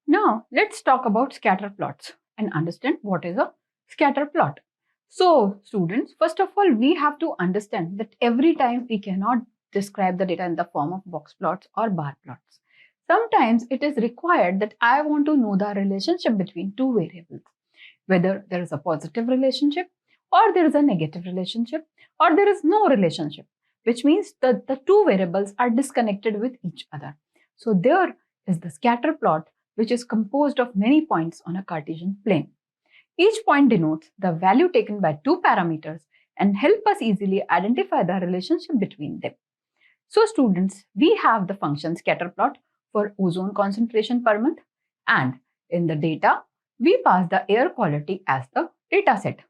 Now, let's talk about scatter plots and understand what is a scatter plot. So, students, first of all, we have to understand that every time we cannot describe the data in the form of box plots or bar plots. Sometimes it is required that I want to know the relationship between two variables, whether there is a positive relationship or there is a negative relationship or there is no relationship, which means that the two variables are disconnected with each other. So, there is the scatter plot, which is composed of many points on a Cartesian plane. Each point denotes the value taken by two parameters and help us easily identify the relationship between them. So students, we have the function scatter plot for ozone concentration per month, and in the data, we pass the air quality as the data set.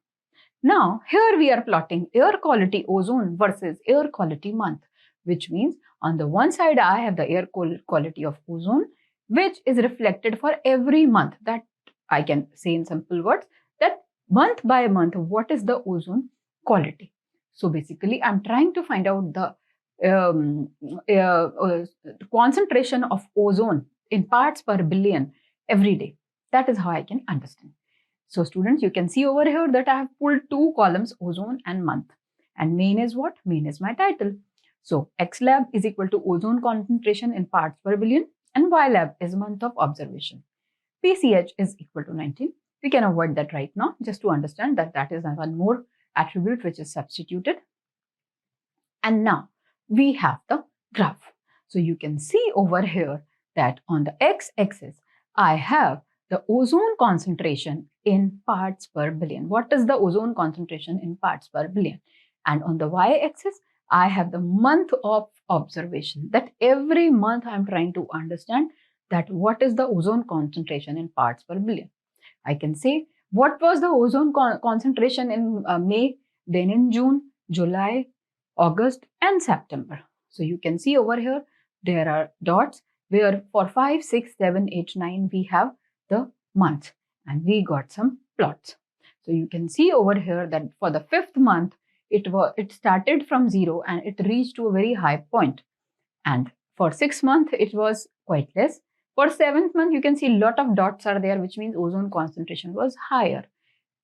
Now, here we are plotting air quality ozone versus air quality month, which means on the one side I have the air quality of ozone, which is reflected for every month. That I can say in simple words that month by month, what is the ozone quality? So basically, I'm trying to find out the concentration of ozone in parts per billion every day. That is how I can understand. So students, you can see over here that I have pulled two columns, ozone and month. And main is what? Main is my title. So X lab is equal to ozone concentration in parts per billion, and Y lab is month of observation. PCH is equal to 19. We can avoid that right now just to understand that that is one more attribute which is substituted. And now we have the graph. So you can see over here that on the x-axis, I have the ozone concentration in parts per billion. What is the ozone concentration in parts per billion? And on the y-axis, I have the month of observation. That every month I'm trying to understand that what is the ozone concentration in parts per billion. I can say what was the ozone concentration in May, then in June, July, August and September. So you can see over here, there are dots where for 5, 6, 7, 8, 9, we have the months and we got some plots. So you can see over here that for the 5th month, it started from 0 and it reached to a very high point. And for 6th month, it was quite less. For 7th month, you can see a lot of dots are there, which means ozone concentration was higher.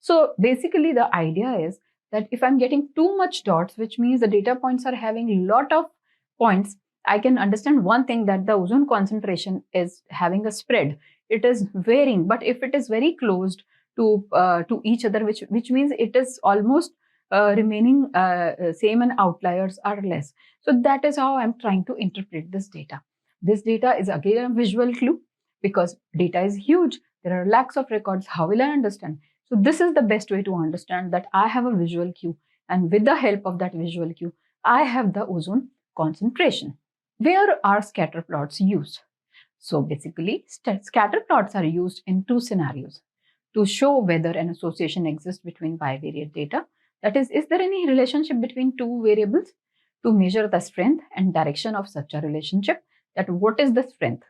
So basically the idea is that if I'm getting too much dots, which means the data points are having a lot of points, I can understand one thing, that the ozone concentration is having a spread. It is varying, but if it is very closed to each other, which means it is almost remaining same and outliers are less. So that is how I'm trying to interpret this data. This data is again a visual clue because data is huge. There are lakhs of records. How will I understand? So this is the best way to understand that I have a visual cue, and with the help of that visual cue, I have the ozone concentration. Where are scatter plots used? So basically, scatter plots are used in two scenarios: to show whether an association exists between bivariate data, that is there any relationship between two variables? To measure the strength and direction of such a relationship, that what is the strength?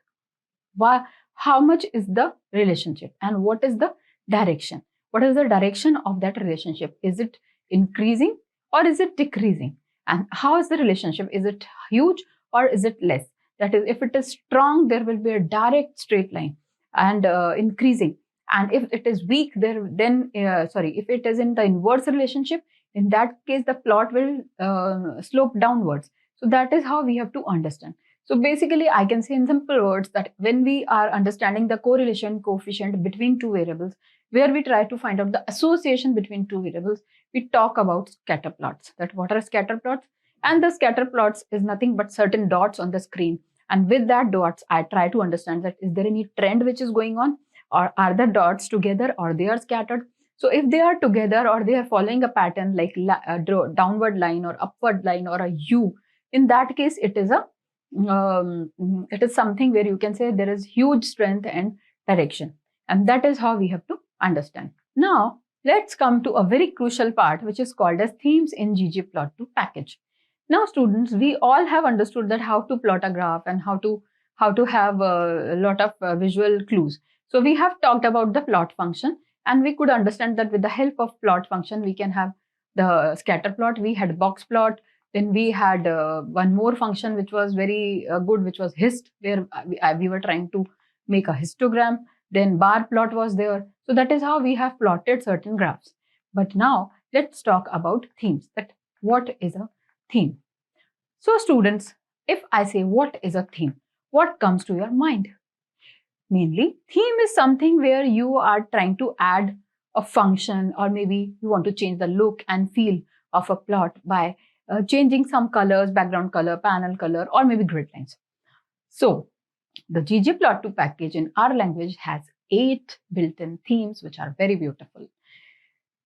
How much is the relationship and what is the direction? What is the direction of that relationship? Is it increasing or is it decreasing? And how is the relationship? Is it huge or is it less? That is, if it is strong, there will be a direct straight line and increasing. And if it is weak, if it is in the inverse relationship, in that case, the plot will slope downwards. So that is how we have to understand. So basically, I can say in simple words that when we are understanding the correlation coefficient between two variables, where we try to find out the association between two variables, we talk about scatter plots. That what are scatter plots? And the scatter plots is nothing but certain dots on the screen. And with that dots, I try to understand that is there any trend which is going on, or are the dots together or they are scattered? So if they are together or they are following a pattern like a downward line or upward line or a U, in that case, it is something where you can say there is huge strength and direction. And that is how we have to understand. Now, let's come to a very crucial part, which is called as themes in GGplot2 package. Now, students, we all have understood that how to plot a graph and how to have a lot of visual clues. So we have talked about the plot function, and we could understand that with the help of plot function, we can have the scatter plot, we had box plot. Then we had one more function which was very good, which was hist, where we were trying to make a histogram. Then bar plot was there. So that is how we have plotted certain graphs. But now let's talk about themes. That what is a theme? So students, if I say what is a theme, what comes to your mind? Mainly, theme is something where you are trying to add a function, or maybe you want to change the look and feel of a plot by changing some colors, background color, panel color, or maybe grid lines. So the GGplot2 package in our language has 8 built-in themes, which are very beautiful.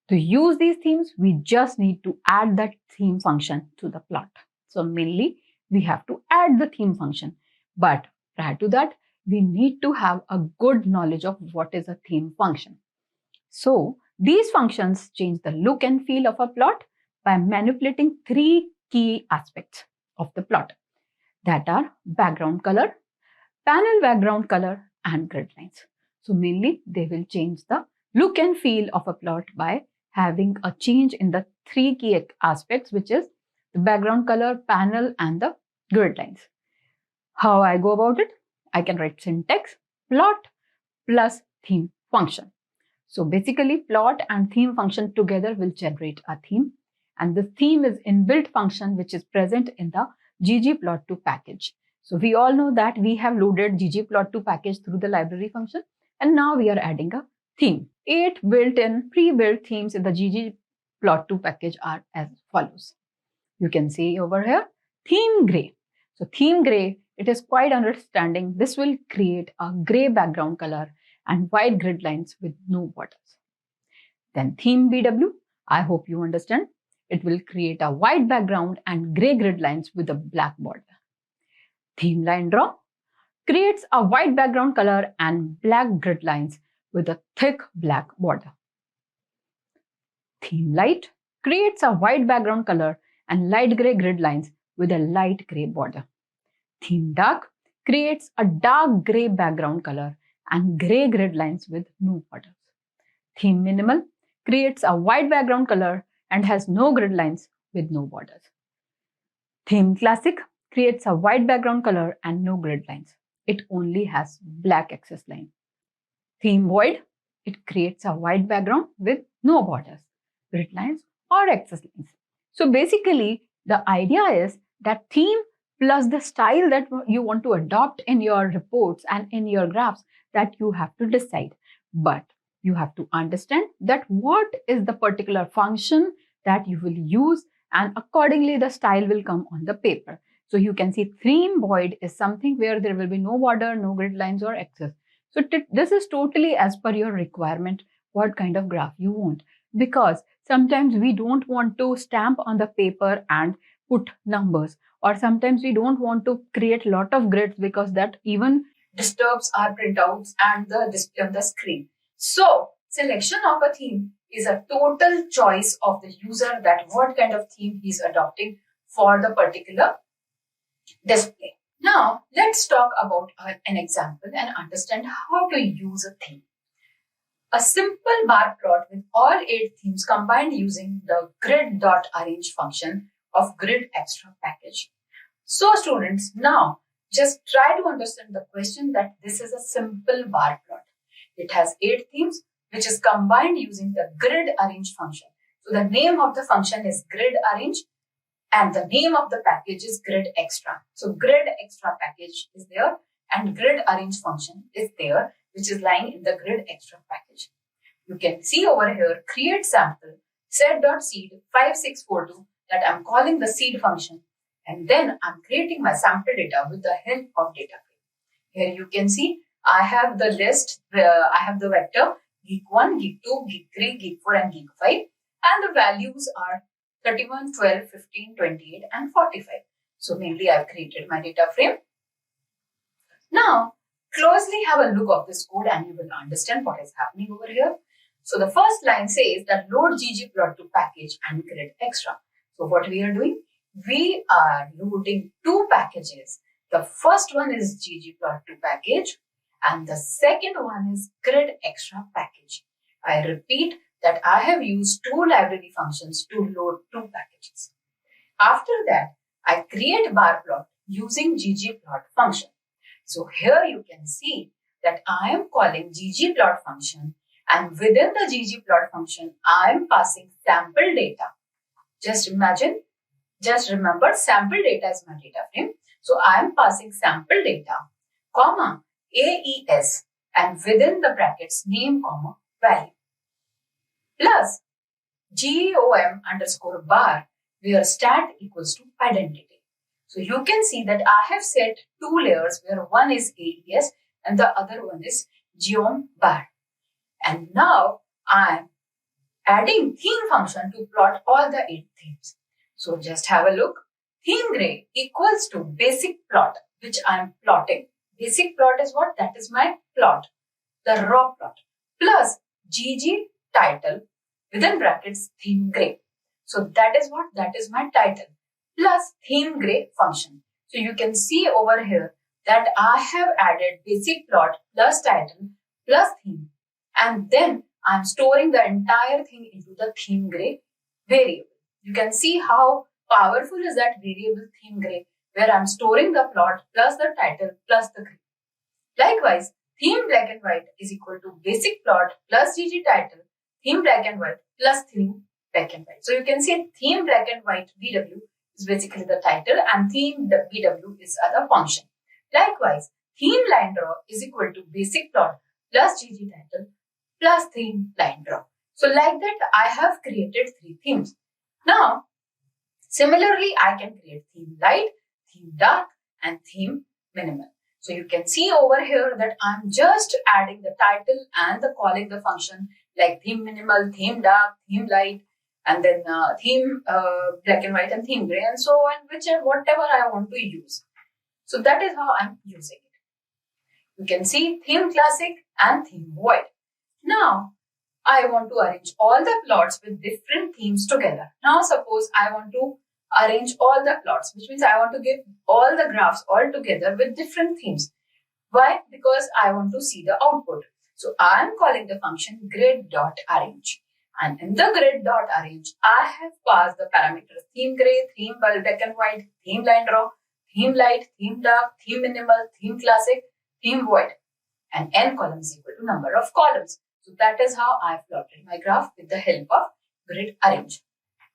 To use these themes, we just need to add that theme function to the plot. So mainly, we have to add the theme function. But prior to that, we need to have a good knowledge of what is a theme function. So these functions change the look and feel of a plot by manipulating 3 key aspects of the plot. That are background color, panel background color, and grid lines. So mainly, they will change the look and feel of a plot by having a change in the 3 key aspects, which is the background color, panel, and the grid lines. How I go about it? I can write syntax plot plus theme function. So basically, plot and theme function together will generate a theme. And the theme is inbuilt function which is present in the GGplot2 package. So we all know that we have loaded GGplot2 package through the library function, and now we are adding a theme. 8 built-in pre-built themes in the GGplot2 package are as follows. You can see over here, theme gray. So theme gray, it is quite understanding. This will create a gray background color and white grid lines with no borders. Then theme BW, I hope you understand. It will create a white background and gray grid lines with a black border. Theme line draw creates a white background color and black grid lines with a thick black border. Theme light creates a white background color and light gray grid lines with a light gray border. Theme dark creates a dark gray background color and gray grid lines with no borders. Theme minimal creates a white background color and has no grid lines with no borders. Theme classic creates a white background color and no grid lines. It only has black axis line. Theme void, it creates a white background with no borders, grid lines, or axis lines. So basically, the idea is that theme plus the style that you want to adopt in your reports and in your graphs, that you have to decide. But you have to understand that what is the particular function that you will use, and accordingly the style will come on the paper. So you can see theme void is something where there will be no border, no grid lines or axis. So this is totally as per your requirement, what kind of graph you want. Because sometimes we don't want to stamp on the paper and put numbers, or sometimes we don't want to create a lot of grids because that even disturbs our printouts and the display on the screen. So selection of a theme is a total choice of the user, that what kind of theme he is adopting for the particular display. Now let's talk about an example and understand how to use a theme. A simple bar plot with all 8 themes combined using the grid.arrange function of grid extra package. So students, now just try to understand the question that this is a simple bar plot. It has 8 themes which is combined using the grid arrange function. So the name of the function is grid arrange and the name of the package is grid extra. So grid extra package is there and grid arrange function is there, which is lying in the grid extra package. You can see over here, create sample set.seed 5642, that I'm calling the seed function, and then I'm creating my sample data with the help of data frame. Here you can see I have the list, I have the vector geek 1, geek 2, geek 3, geek 4 and geek 5, and the values are 31, 12, 15, 28 and 45. So mainly I've created my data frame. Now closely have a look of this code and you will understand what is happening over here. So the first line says that load GGplot2 package and grid extra. So what we are doing? We are loading 2 packages. The first one is GGplot2 package and the second one is grid extra package. I repeat, that I have used two library functions to load two packages. After that, I create bar plot using GGplot function. So here you can see that I am calling GGplot function, and within the GGplot function, I am passing sample data. Just remember sample data is my data frame. So I am passing sample data, comma, AES, and within the brackets name, comma, value, plus GOM underscore bar, where stat equals to identity. So you can see that I have set two layers where one is AES and the other one is GOM bar. And now I am adding theme function to plot all the 8 themes. So just have a look. Theme gray equals to basic plot, which I am plotting. Basic plot is what? That is my plot, the raw plot, plus GG title within brackets theme gray. So that is what? That is my title plus theme gray function. So you can see over here that I have added basic plot plus title plus theme, and then I'm storing the entire thing into the theme gray variable. You can see how powerful is that variable theme gray, where I'm storing the plot plus the title plus the gray. Likewise, theme black and white is equal to basic plot plus GG title, theme black and white plus theme black and white. So you can see theme black and white BW is basically the title and theme BW is other function. Likewise, theme line draw is equal to basic plot plus GG title plus theme line draw. So like that, I have created 3 themes. Now, similarly, I can create theme light, theme dark, and theme minimal. So you can see over here that I'm just adding the title and the calling the function like theme minimal, theme dark, theme light, and then theme black and white and theme gray, and so on, whatever I want to use. So that is how I'm using it. You can see theme classic and theme void. Now, I want to arrange all the plots with different themes together. Now, suppose I want to arrange all the plots, which means I want to give all the graphs all together with different themes. Why? Because I want to see the output. So I am calling the function grid.arrange. And in the grid.arrange, I have passed the parameters theme gray, theme black and white, theme line draw, theme light, theme dark, theme minimal, theme classic, theme void. And n columns equal to number of columns. So that is how I have plotted my graph with the help of grid arrange.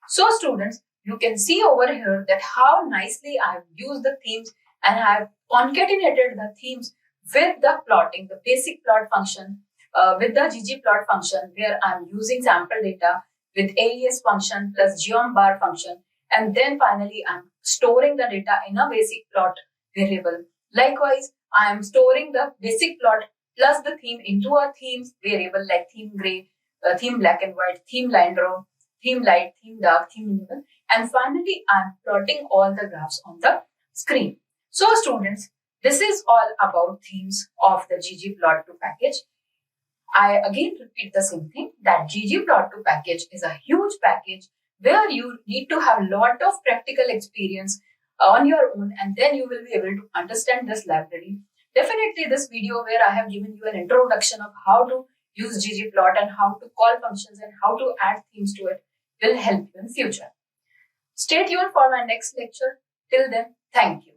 So students, you can see over here that how nicely I have used the themes and I have concatenated the themes with the plotting, the basic plot function, with the GGplot function, where I am using sample data with AES function plus geom bar function, and then finally I am storing the data in a basic plot variable. Likewise, I am storing the basic plot plus the theme into a themes variable like theme gray, theme black and white, theme line draw, theme light, theme dark, theme minimal, and finally I am plotting all the graphs on the screen. So students, this is all about themes of the GGplot2 package. I again repeat the same thing, that GGplot2 package is a huge package where you need to have a lot of practical experience on your own, and then you will be able to understand this library. Definitely this video where I have given you an introduction of how to use GGplot and how to call functions and how to add themes to it will help you in future. Stay tuned for my next lecture. Till then, thank you.